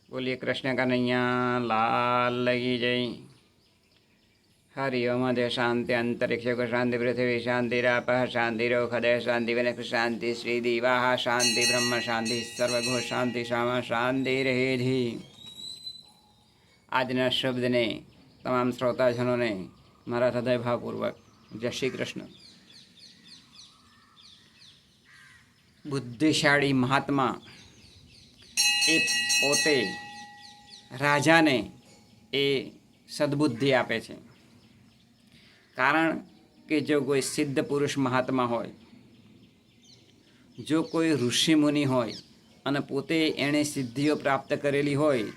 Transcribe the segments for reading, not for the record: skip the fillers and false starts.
बोलिए कृष्ण कन्हैया लाल की जय। हरि ओम। अद्य शांति अंतरिक्ष को शांति पृथ्वी शांतिराप शांतिरोखदय शांति वनस्पति शांति श्री दिवा शांति ब्रह्म शांति सर्वगो शांति श्यामा शांति रहेधी। આજના શબ્દને તમામ શ્રોતાજનોને મારા હૃદયભાવપૂર્વક જય શ્રી કૃષ્ણ। બુદ્ધિશાળી મહાત્મા એ પોતે રાજાને એ સદબુદ્ધિ આપે છે, કારણ કે જો કોઈ સિદ્ધ પુરુષ મહાત્મા હોય, જો કોઈ ઋષિમુનિ હોય અને પોતે એણે સિદ્ધિઓ પ્રાપ્ત કરેલી હોય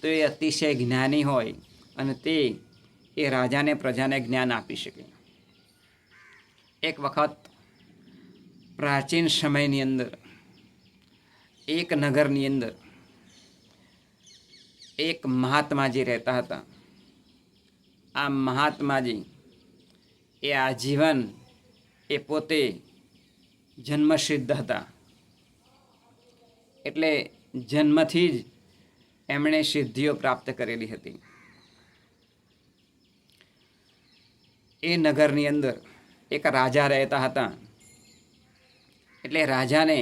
તો એ અતિશય જ્ઞાની હોય અને તે એ રાજાને પ્રજાને જ્ઞાન આપી શકે। એક વખત પ્રાચીન સમયની અંદર એક નગરની અંદર એક મહાત્માજી રહેતા હતા। આ મહાત્માજી એ આજીવન એ પોતે જન્મસિદ્ધ હતા, એટલે જન્મથી જ એમણે સિદ્ધિઓ પ્રાપ્ત કરેલી હતી। એ નગરની અંદર એક રાજા રહેતા હતા, એટલે રાજાને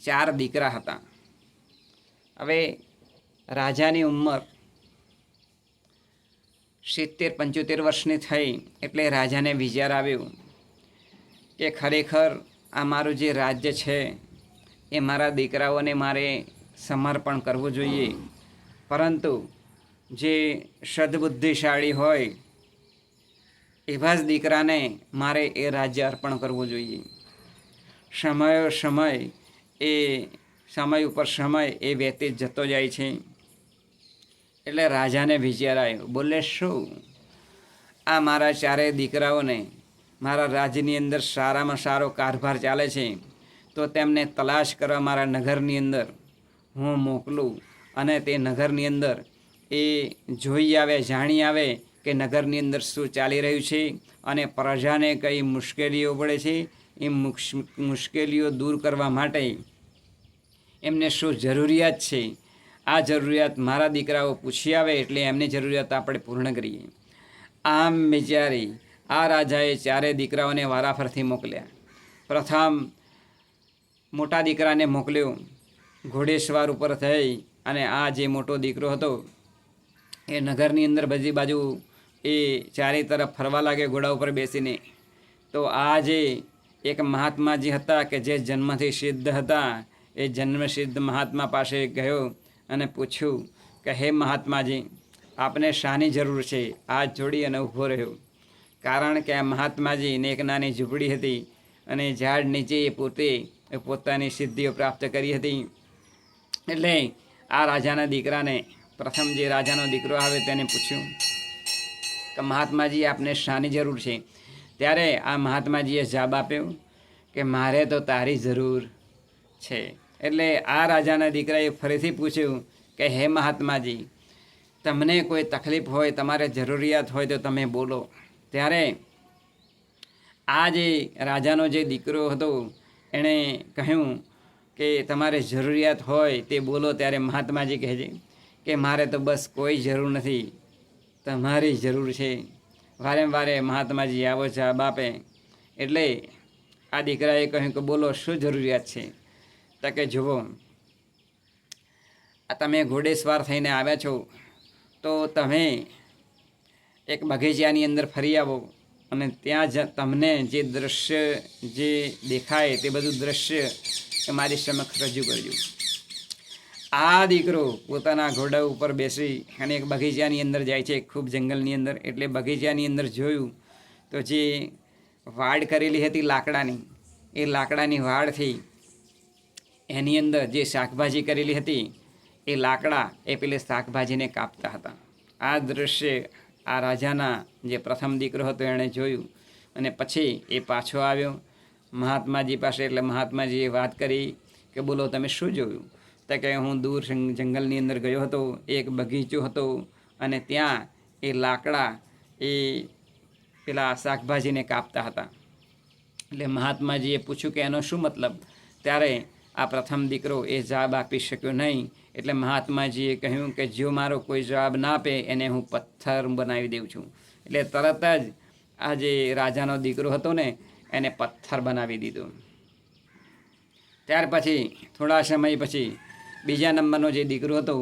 4 દીકરા હતા। હવે રાજાની ઉંમર 70-75 વર્ષની થઈ એટલે રાજાને વિચાર આવ્યો કે ખરેખર આ મારું જે રાજ્ય છે એ મારા દીકરાઓને મારે સમર્પણ કરવું જોઈએ, પરંતુ જે સદબુદ્ધિશાળી હોય એવા જ દીકરાને મારે એ રાજ્ય અર્પણ કરવું જોઈએ। સમય ઉપર સમય એ વ્યતીત જતો જાય છે, એટલે રાજાને વિચાર આવ્યો, બોલે શું આ મારા 4 દીકરાઓને મારા રાજ્યની અંદર સારામાં સારો કારભાર ચાલે છે તો તેમને તલાશ કરવા મારા નગરની અંદર હું મોકલું અને તે નગરની અંદર એ જોઈ આવે, જાણી આવે કે નગરની અંદર શું ચાલી રહ્યું છે અને પ્રજાને કઈ મુશ્કેલીઓ પડે છે, એ મુશ્કેલીઓ દૂર કરવા માટે એમને શું જરૂરિયાત છે, આ જરૂરિયાત મારા દીકરાઓ પૂછી આવે એટલે એમની જરૂરિયાત આપણે પૂર્ણ કરીએ। આમ વિચારી આ રાજાએ 4 દીકરાઓને વારાફરથી મોકલ્યા। પ્રથમ મોટા દીકરાને મોકલ્યો ઘોડેસવાર ઉપર થઈ, અને આ જે મોટો દીકરો હતો એ નગરની અંદર બધી બાજુ એ ચારે તરફ ફરવા લાગે ઘોડા ઉપર બેસીને। તો આ જે એક મહાત્માજી હતા કે જે જન્મથી સિદ્ધ હતા, એ જન્મસિદ્ધ મહાત્મા પાસે ગયો અને પૂછ્યું કે હે મહાત્માજી, આપને શાની જરૂર છે? હાથ જોડી અને ઊભો રહ્યો, કારણ કે આ મહાત્માજીને એક નાની ઝૂંપડી હતી અને ઝાડ નીચે એ પોતે પોતાની સિદ્ધિઓ પ્રાપ્ત કરી હતી। એટલે આ રાજાના દીકરાને, પ્રથમ જે રાજાનો દીકરો આવે તેને પૂછ્યું કે મહાત્માજી આપને શાની જરૂર છે? ત્યારે આ મહાત્માજીએ જવાબ આપ્યો કે મારે તો તારી જરૂર છે। એટલે આ રાજાના દીકરાએ ફરીથી પૂછ્યું કે હે મહાત્માજી, તમને કોઈ તકલીફ હોય, તમારે જરૂરિયાત હોય તો તમે બોલો। ત્યારે આ જે રાજાનો જે દીકરો હતો એણે કહ્યું કે તમારે જરૂરિયાત હોય તે બોલો। ત્યારે મહાત્માજી કહે છે કે મારે તો બસ કોઈ જરૂર નથી, તમારી જરૂર છે। વારંવાર મહાત્માજી આવો જવાબ આપે એટલે આ દીકરાએ કહ્યું કે બોલો શું જરૂરિયાત છે? તો કે જુઓ, આ તમે ઘોડેસવાર થઈને આવ્યા છો તો તમે એક બગીચાની અંદર ફરી આવો અને ત્યાં જ તમને જે દૃશ્ય જે દેખાય તે બધું દૃશ્ય મારી સમક્ષ રજૂ કરજો। આ દીકરો પોતાના ઘોડા ઉપર બેસી અને એક બગીચાની અંદર જાય છે, ખૂબ જંગલની અંદર। એટલે બગીચાની અંદર જોયું તો જે વાડ કરેલી હતી લાકડાની, એ લાકડાની વાડથી એની અંદર જે શાકભાજી કરેલી હતી એ લાકડા એ પેલે શાકભાજીને કાપતા હતા। આ દૃશ્ય આ રાજાના જે પ્રથમ દીકરો હતો એણે જોયું અને પછી એ પાછો આવ્યો મહાત્માજી પાસે। એટલે મહાત્માજીએ વાત કરી કે બોલો તમે શું જોયું? તો કે હું દૂર જંગલની અંદર ગયો હતો, એક બગીચો હતો અને ત્યાં એ લાકડા એ પેલા શાકભાજીને કાપતા હતા। એટલે મહાત્માજીએ પૂછ્યું કે એનો શું મતલબ? ત્યારે આ પ્રથમ દીકરો એ જવાબ આપી શક્યો નહીં. એટલે મહાત્માજીએ કહ્યું કે જો મારો કોઈ જવાબ ના આપે એને હું પથ્થર બનાવી દઉં છું. એટલે તરત જ આ જે રાજાનો દીકરો હતો ને એને પથ્થર બનાવી દીધો. ત્યાર પછી થોડા સમય પછી બીજા નંબરનો જે દીકરો હતો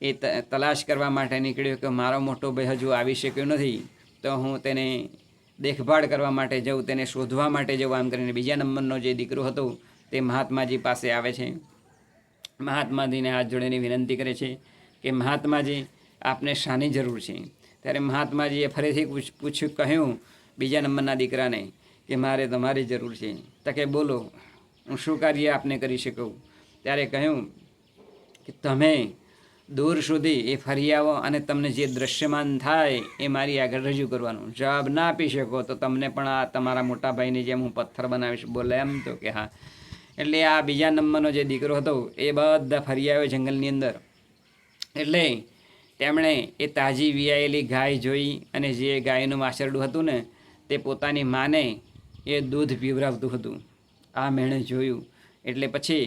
એ તલાશ કરવા માટે નીકળ્યો કે મારો મોટો ભાઈ હજુ આવી શક્યો નથી, તો હું તેને દેખભાળ કરવા માટે જાઉં, તેને શોધવા માટે જાઉં. આમ કરીને બીજા નંબરનો જે દીકરો હતો તે મહાત્માજી પાસે આવે છે. મહાત્માજીને હાથ જોડીને વિનંતી કરે છે કે મહાત્માજી આપને શાની જરૂર છે. ત્યારે મહાત્માજીએ ફરીથી કહ્યું બીજા નંબરના દીકરાને કે મારે તમારી જરૂર છે. તો કે બોલો, હું શું કાર્ય આપને કરી શકું. ત્યારે કહ્યું કે તમે દૂર સુધી એ ફરી આવો અને તમને જે દૃશ્યમાન થાય એ મારી આગળ રજૂ કરવાનું. જવાબ ના આપી શકો તો તમને પણ આ તમારા મોટા ભાઈની જેમ હું પથ્થર બનાવીશ. બોલે એમ તો કે હા. એટલે આ બીજા નંબરનો જે દીકરો હતો એ બધા ફરી આવ્યો જંગલની અંદર. એટલે તેમણે એ તાજી વિયાયેલી ગાય જોઈ અને જે ગાયનું વાછરડું હતું ને તે પોતાની માને એ દૂધ પીવરાવતું હતું. આ મેણે જોયું. એટલે પછી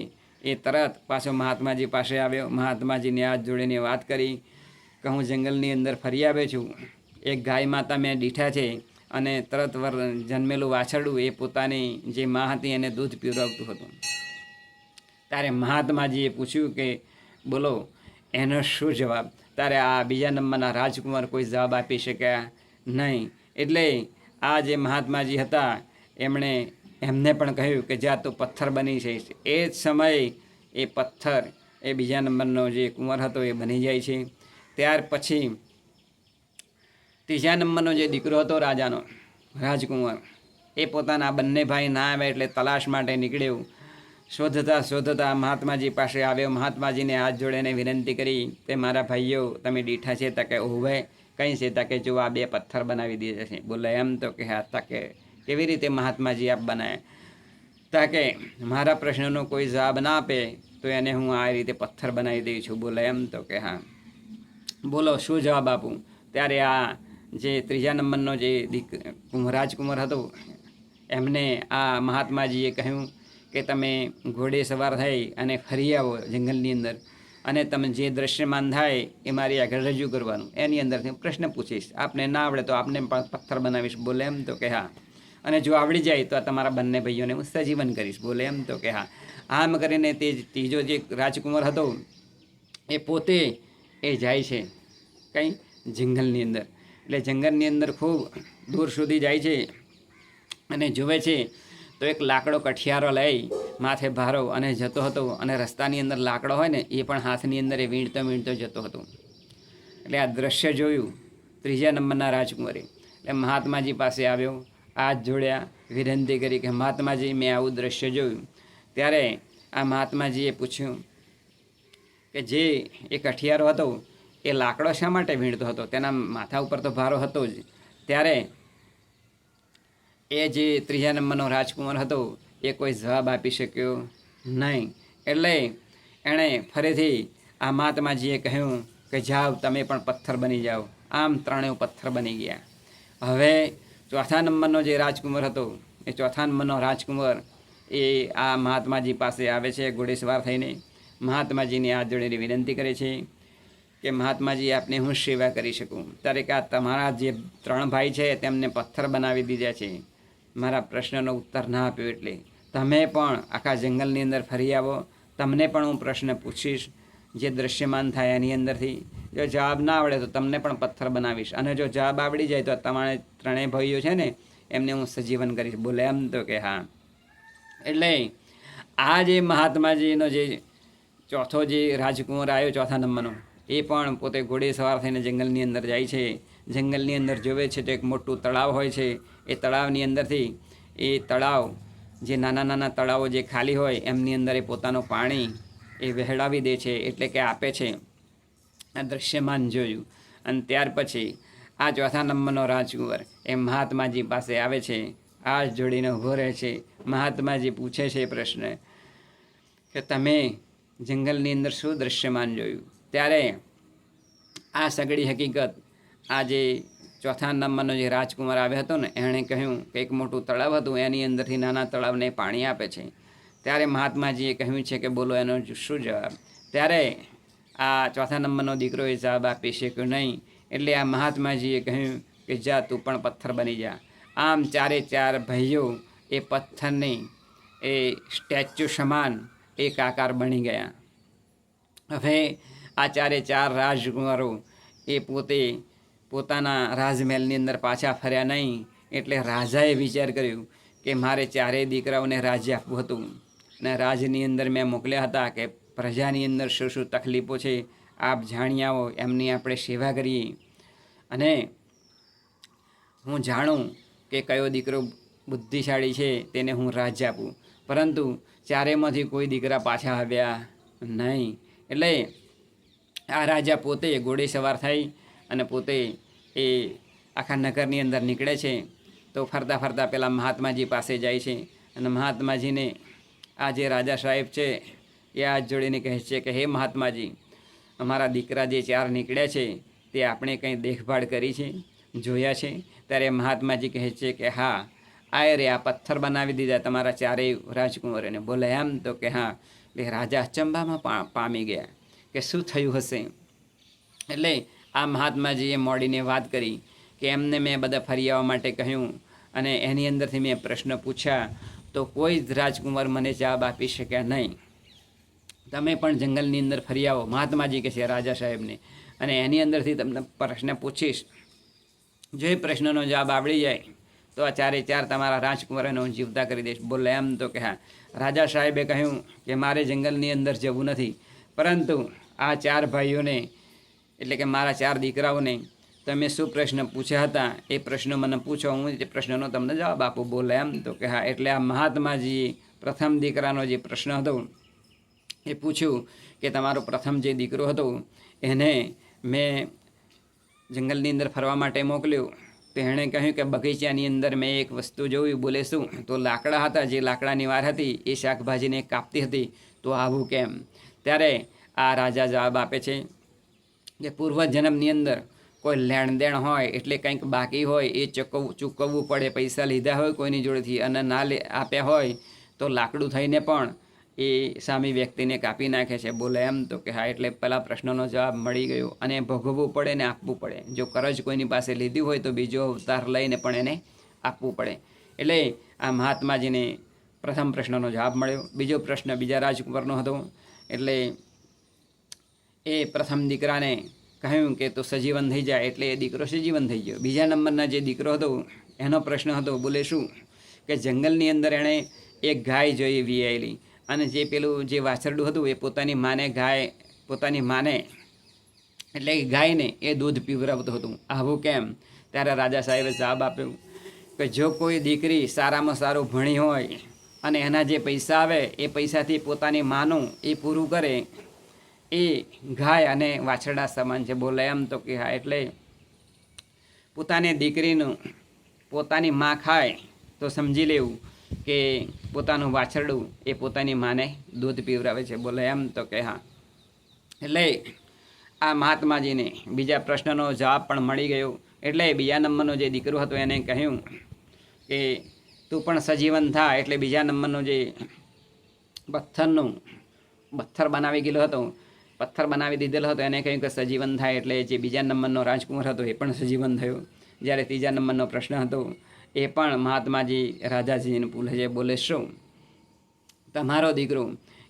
એ તરત પાછો મહાત્માજી પાસે આવ્યો. મહાત્માજીને હાથ જોડીને વાત કરી કે હું જંગલની અંદર ફરી આવ્યો છું. એક ગાય માતા મેં દીઠા છે અને તરત જન્મેલું વાછરડું એ પોતાની જે મા હતી એને દૂધ પીવરાવતું હતું. ત્યારે મહાત્માજીએ પૂછ્યું કે બોલો એનો શું જવાબ. ત્યારે આ બીજા નંબરના રાજકુમાર કોઈ જવાબ આપી શક્યા નહીં. એટલે આ જે મહાત્માજી હતા એમને પણ કહ્યું કે જ્યાં તું પથ્થર બની જઈશ. એ જ સમયે એ પથ્થર એ બીજા નંબરનો જે કુંવર હતો એ બની જાય છે. ત્યાર પછી ત્રીજા નંબરનો જે દીકરો હતો રાજાનો રાજકુંવર એ પોતાના બંને ભાઈ ના આવે એટલે તલાશ માટે નીકળ્યો. શોધતા મહાત્માજી પાસે આવ્યો. મહાત્માજીને હાથ જોડીને વિનંતી કરી તે મારા ભાઈઓ તમે દીઠા છે. તકે ઓવે કંઈ છે. તકે જો આ બે પથ્થર બનાવી દીધા છે. બોલે એમ તો કે હા. તકે કેવી રીતે મહાત્માજી આપ બનાવ્યા. તાકે મારા પ્રશ્નનો કોઈ જવાબ ના આપે તો એને હું આ રીતે પથ્થર બનાવી દઉં છું. બોલે એમ તો કે હા. બોલો શું જવાબ આપું. ત્યારે આ જે ત્રીજા નંબરનો જે રાજકુમાર હતો એમને આ મહાત્માજીએ કહ્યું કે તમે ઘોડે સવાર થઈ અને ફરી આવો જંગલની અંદર અને તમે જે દૃશ્યમાન થાય એ મારી આગળ રજૂ કરવાનું. એની અંદરથી પ્રશ્ન પૂછીશ. આપને ના આવડે તો આપને પણ પથ્થર બનાવીશ. બોલે એમ તો કે હા. અને જો આવડી જાય તો આ તમારા બંને ભાઈઓને હું સજીવન કરીશ. બોલે એમ તો કે હા. આમ કરીને તે ત્રીજો જે રાજકુમાર હતો એ પોતે એ જાય છે કંઈ જંગલની અંદર. એટલે જંગલની અંદર ખૂબ દૂર સુધી જાય છે અને જુએ છે તો એક લાકડો કઠિયારો લઈ માથે ભારો અને જતો હતો. અને રસ્તાની અંદર લાકડો હોય ને એ પણ હાથની અંદર એ વીણતો જતો હતો. એટલે આ દ્રશ્ય જોયું ત્રીજા નંબરના રાજકુમારે. એટલે મહાત્માજી પાસે આવ્યો, હાથ જોડ્યા, વિનંતી કરી કે મહાત્માજી મેં આવું દ્રશ્ય જોયું. ત્યારે આ મહાત્માજીએ પૂછ્યું કે જે એ કઠિયારો હતો એ લાકડો શા માટે વીણતો હતો. તેના માથા ઉપર તો ભારો હતો જ. ત્યારે એ જે ત્રીજા નંબરનો રાજકુમાર હતો એ કોઈ જવાબ આપી શક્યો નહીં. એટલે એણે ફરીથી આ મહાત્માજીએ કહ્યું કે જાઓ તમે પણ પથ્થર બની જાઓ. આમ ત્રણેય પથ્થર બની ગયા. હવે ચોથા નંબરનો જે રાજકુમાર હતો એ ચોથા નંબરનો રાજકુમાર એ આ મહાત્માજી પાસે આવે છે ઘોડેસવાર થઈને. મહાત્માજીને હાથ જોડીને વિનંતી કરે છે કે મહાત્માજી આપને હું સેવા કરી શકું. ત્યારે કે આ તમારા જે ત્રણ ભાઈ છે તેમને પથ્થર બનાવી દીધા છે. મારા પ્રશ્નનો ઉત્તર ના આપ્યો એટલે તમે પણ આખા જંગલની અંદર ફરી આવો. તમને પણ હું પ્રશ્ન પૂછીશ જે દૃશ્યમાન થાય એની અંદરથી. જો જવાબ ના આવડે તો તમને પણ પથ્થર બનાવીશ. અને જો જવાબ આવડી જાય તો તમારે ત્રણેય ભાઈઓ છે ને એમને હું સજીવન કરીશ. બોલે એમ તો કે હા. એટલે આ જે મહાત્માજીનો જે ચોથો જે રાજકુમાર આવ્યો ચોથા નંબરનો એ પણ પોતે ઘોડે સવાર થઈને જંગલની અંદર જાય છે. જંગલની અંદર જોવે છે તો એક મોટું તળાવ હોય છે. એ તળાવની અંદરથી એ તળાવ જે નાના નાના તળાવો જે ખાલી હોય એમની અંદર એ પોતાનું પાણી એ વહેડાવી દે છે. એટલે કે આપે છે. આ દૃશ્યમાન જોયું. અને ત્યાર પછી આ ચોથા નંબરનો રાજકુંવર એ મહાત્માજી પાસે આવે છે, હાથ જોડીને ઊભો રહે છે. મહાત્માજી પૂછે છે પ્રશ્ન કે તમે જંગલની અંદર શું દૃશ્યમાન જોયું. ત્યારે આ સગળી હકીકત આ જે ચોથા નંબરનો જે રાજકુમાર આવ્યો હતો ને એણે કહ્યું કે એક મોટું તળાવ હતું એની અંદરથી નાના તળાવને પાણી આપે છે. ત્યારે મહાત્માજીએ કહ્યું છે કે બોલો એનો શું જવાબ. ત્યારે આ ચોથા નંબરનો દીકરોએ જવાબ આપી શક્યો નહીં. એટલે આ મહાત્માજીએ કહ્યું કે જા તું પણ પથ્થર બની જા. આમ ચારે ચાર ભાઈઓ એ પથ્થરની એ સ્ટેચ્યુ સમાન એક આકાર બની ગયા. હવે આ ચારે ચાર રાજકુમારો એ પોતે પોતાના રાજમહેલની અંદર પાછા ફર્યા નહીં. એટલે રાજાએ વિચાર કર્યો કે મારે ચારેય દીકરાઓને રાજ્ય આપવું હતું, અને રાજની અંદર મેં મોકલ્યા હતા કે પ્રજાની અંદર શું શું તકલીફો છે આપ જાણી આવો, એમની આપણે સેવા કરીએ, અને હું જાણું કે કયો દીકરો બુદ્ધિશાળી છે તેને હું રાજ્ય આપું. પરંતુ ચારેયમાંથી કોઈ દીકરા પાછા આવ્યા નહીં. એટલે આ રાજા પોતે ઘોડે સવાર થઈ અને પોતે એ આખા નગરની અંદર નીકળે છે. તો ફરતા ફરતા પેલા મહાત્માજી પાસે જાય છે, અને મહાત્માજીને આ જે રાજા સાહેબ છે એ હાથ જોડીને કહે છે કે હે મહાત્માજી, અમારા દીકરા જે ચાર નીકળ્યા છે તે આપણે કંઈ દેખભાળ કરી છે, જોયા છે? ત્યારે મહાત્માજી કહે છે કે હા, આ રે આ પથ્થર બનાવી દીધા તમારા ચારેય રાજકુમારોને. બોલે એમ? તો કે હા. એટલે રાજા અચંબામાં પામી ગયા કે શું થયું હશે. એટલે આ મહાત્માજીએ મોડીને વાત કરી કે એમને મેં બધા ફરી આવવા માટે કહ્યું, અને એની અંદરથી મેં પ્રશ્ન પૂછ્યા તો કોઈ જ રાજકુમાર મને જવાબ આપી શક્યા નહીં. તમે પણ જંગલની અંદર ફરી આવો, મહાત્માજી કહે છે રાજા સાહેબને, અને એની અંદરથી તમને પ્રશ્ન પૂછીશ. જો એ પ્રશ્નનો જવાબ આવડી જાય તો આ ચારે ચાર તમારા રાજકુમારોને હું જીવતા કરી દઈશ. બોલે એમ? તો કે હા. રાજા સાહેબે કહ્યું કે મારે જંગલની અંદર જવું નથી, પરંતુ આ ચાર ભાઈઓને એટલે કે મારા ચાર દીકરાઓને તમે શું પ્રશ્ન પૂછ્યા હતા એ પ્રશ્નો મને પૂછો, હું એ પ્રશ્નનો તમને જવાબ આપું. બોલે એમ? તો કે હા. એટલે આ મહાત્માજીએ પ્રથમ દીકરાનો જે પ્રશ્ન હતો એ પૂછ્યું કે તમારો પ્રથમ જે દીકરો હતો એને મેં જંગલની અંદર ફરવા માટે મોકલ્યો, તો એણે કહ્યું કે બગીચાની અંદર મેં એક વસ્તુ જોયું. બોલે શું? તો લાકડા હતા, જે લાકડાની વાર હતી એ શાકભાજીને કાપતી હતી. તો આવું કેમ? ત્યારે આ રાજા જવાબ આપે છે કે પૂર્વજન્મની અંદર કોઈ લેણદેણ હોય એટલે કંઈક બાકી હોય એ ચૂકવવું પડે. પૈસા લીધા હોય કોઈની જોડેથી અને ના આપ્યા હોય તો લાકડું થઈને પણ એ સામી વ્યક્તિને કાપી નાખે છે. બોલે એમ? તો કે હા. એટલે પહેલાં પ્રશ્નનો જવાબ મળી ગયો, અને ભોગવવું પડે ને આપવું પડે. જો કરજ કોઈની પાસે લીધી હોય તો બીજો અવતાર લઈને પણ એને આપવું પડે. એટલે આ મહાત્માજીને પ્રથમ પ્રશ્નનો જવાબ મળ્યો. બીજો પ્રશ્ન બીજા રાજકુમારનો હતો. એટલે એ પ્રથમ દીકરાને કહ્યું કે તું સજીવન થઈ જાય, એટલે એ દીકરો સજીવન થઈ ગયો. બીજા નંબરના જે દીકરો હતો એનો પ્રશ્ન હતો. બોલે શું? કે જંગલની અંદર એણે એક ગાય જોઈ વિયાયેલી, અને જે પેલું જે વાછરડું હતું એ પોતાની માને એટલે ગાયને એ દૂધ પીવરાવતું હતું. આવું કેમ? ત્યારે રાજા સાહેબે જવાબ આપ્યો કે જો કોઈ દીકરી સારામાં સારું ભણી હોય અને એના જે પૈસા આવે એ પૈસાથી પોતાની માનું એ પૂરું કરે, એ ગાય અને વાછરડા સમાન છે. બોલે એમ? તો કે હા. એટલે પોતાની દીકરીનું પોતાની માં ખાય તો સમજી લેવું કે પોતાનું વાછરડું એ પોતાની માને દૂધ પીવરાવે છે. બોલે એમ? તો કે હા. એટલે આ મહાત્માજીને બીજા પ્રશ્નનો જવાબ પણ મળી ગયો. એટલે બીજા નંબરનો જે દીકરો હતો એને કહ્યું કે તું પણ સજીવન થા. એટલે બીજા નંબરનો જે પથ્થર બનાવી ગયેલો હતો, પથ્થર બનાવી દીધેલો હતો, એને કહ્યું કે સજીવન થાય. એટલે જે બીજા નંબરનો રાજકુમાર હતો એ પણ સજીવન થયો. જ્યારે ત્રીજા નંબરનો પ્રશ્ન હતો એ પણ મહાત્માજી રાજાજીને પૂછે છે. બોલે શું? તમારો દીકરો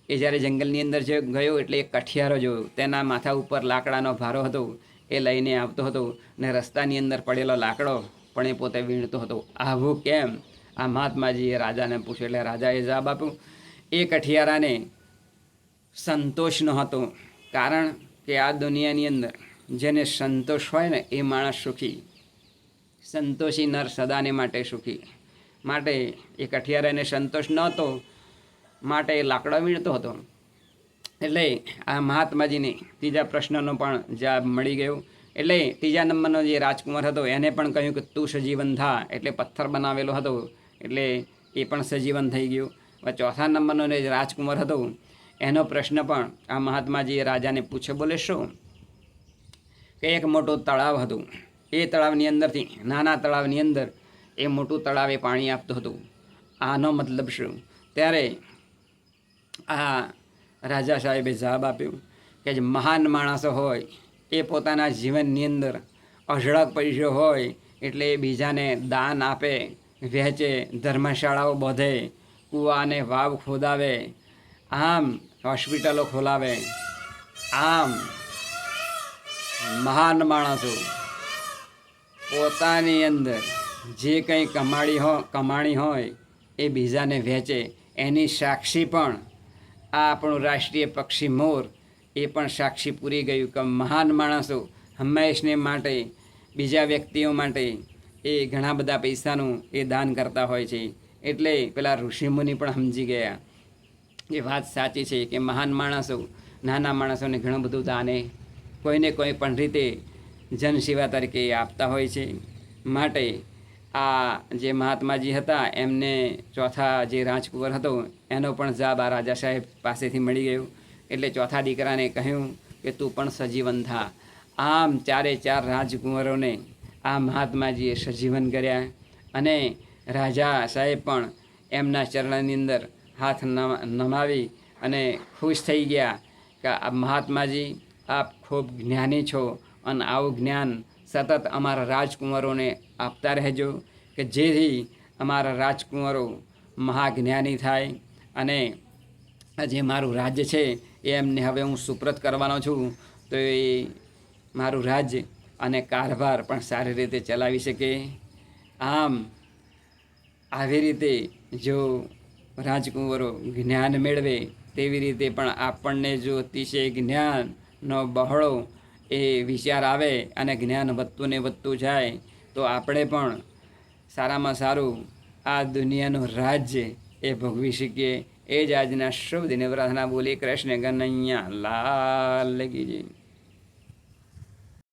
એ જ્યારે જંગલની અંદર જે ગયો એટલે એક કઠિયારો જોયો, તેના માથા ઉપર લાકડાનો ભારો હતો, એ લઈને આવતો હતો, ને રસ્તાની અંદર પડેલો લાકડો પણ એ પોતે વીણતો હતો. આવું કેમ? આ મહાત્માજીએ રાજાને પૂછ્યું. એટલે રાજાએ જવાબ આપ્યો, એ કઠિયારાને સંતોષ ન હતો, કારણ કે આ દુનિયાની અંદર જેને સંતોષ હોય ને એ માણસ સુખી. સંતોષી નર સદાને માટે સુખી. માટે એ કઠિયારાને સંતોષ ન હતો, માટે એ લાકડો વીણતો હતો. એટલે આ મહાત્માજીને ત્રીજા પ્રશ્નનો પણ જવાબ મળી ગયો. એટલે ત્રીજા નંબરનો જે રાજકુમાર હતો એને પણ કહ્યું કે તું સજીવન થા. એટલે પથ્થર બનાવેલો હતો એટલે એ પણ સજીવન થઈ ગયું. ચોથા નંબરનો જે રાજકુમાર હતો એનો પ્રશ્ન પણ આ મહાત્માજીએ રાજાને પૂછ્યો. બોલે શું? કે એક મોટું તળાવ હતું, એ તળાવની અંદરથી નાના તળાવની અંદર એ મોટું તળાવ એ પાણી આપતું હતું. આનો મતલબ શું? ત્યારે આ રાજા સાહેબે જવાબ આપ્યો કે જે મહાન માણસો હોય એ પોતાના જીવનની અંદર અઢળક પૈસો હોય એટલે એ બીજાને દાન આપે, વહેંચે, ધર્મશાળાઓ બાંધે, કૂવા અને વાવ ખોદાવે, આમ હોસ્પિટલો ખોલાવે. આમ મહાન માણસો પોતાની અંદર જે કંઈ કમાણી હોય એ બીજાને વહેંચે. એની સાક્ષી પણ આ આપણું રાષ્ટ્રીય પક્ષી મોર એ પણ સાક્ષી પૂરી ગયું કે મહાન માણસો હંમેશને માટે બીજા વ્યક્તિઓ માટે એ ઘણા બધા પૈસાનું એ દાન કરતા હોય છે. એટલે પેલા ઋષિમુનિ પણ સમજી ગયા એ વાત સાચી છે કે મહાન માણસો નાના માણસોને ઘણું બધું દાને કોઈને કોઈ પણ રીતે જનસેવા તરીકે આપતા હોય છે. માટે આ જે મહાત્માજી હતા એમને ચોથા જે રાજકુંવર હતો એનો પણ જવાબ આ રાજા સાહેબ પાસેથી મળી ગયો. એટલે ચોથા દીકરાને કહ્યું કે તું પણ સજીવન થા. આમ ચારે ચાર રાજકુંવરોને આ મહાત્માજીએ સજીવન કર્યા અને રાજા સાહેબ પણ એમના ચરણની અંદર હાથ નમાવી અને ખુશ થઈ ગયા કે આ મહાત્માજી આપ ખૂબ જ્ઞાની છો અને આવું જ્ઞાન સતત અમારા રાજકુંવરોને આપતા રહેજો કે જેથી અમારા રાજકુંવરો મહાજ્ઞાની થાય અને જે મારું રાજ્ય છે એ એમને હવે હું સુપ્રત કરવાનો છું તો એ મારું રાજ્ય અને કારભાર પણ સારી રીતે ચલાવી શકે. આમ આવી રીતે જો રાજકુંવરો જ્ઞાન મેળવે તેવી રીતે પણ આપણને જો અતિશય જ્ઞાનનો બહોળો એ વિચાર આવે અને જ્ઞાન વધતું ને વધતું જાય તો આપણે પણ સારામાં સારું આ દુનિયાનું રાજ્ય એ ભોગવી શકીએ. એ જ આજના શુભ દિને પ્રાર્થના બોલી. કૃષ્ણ કનૈયા લાલ કી જય.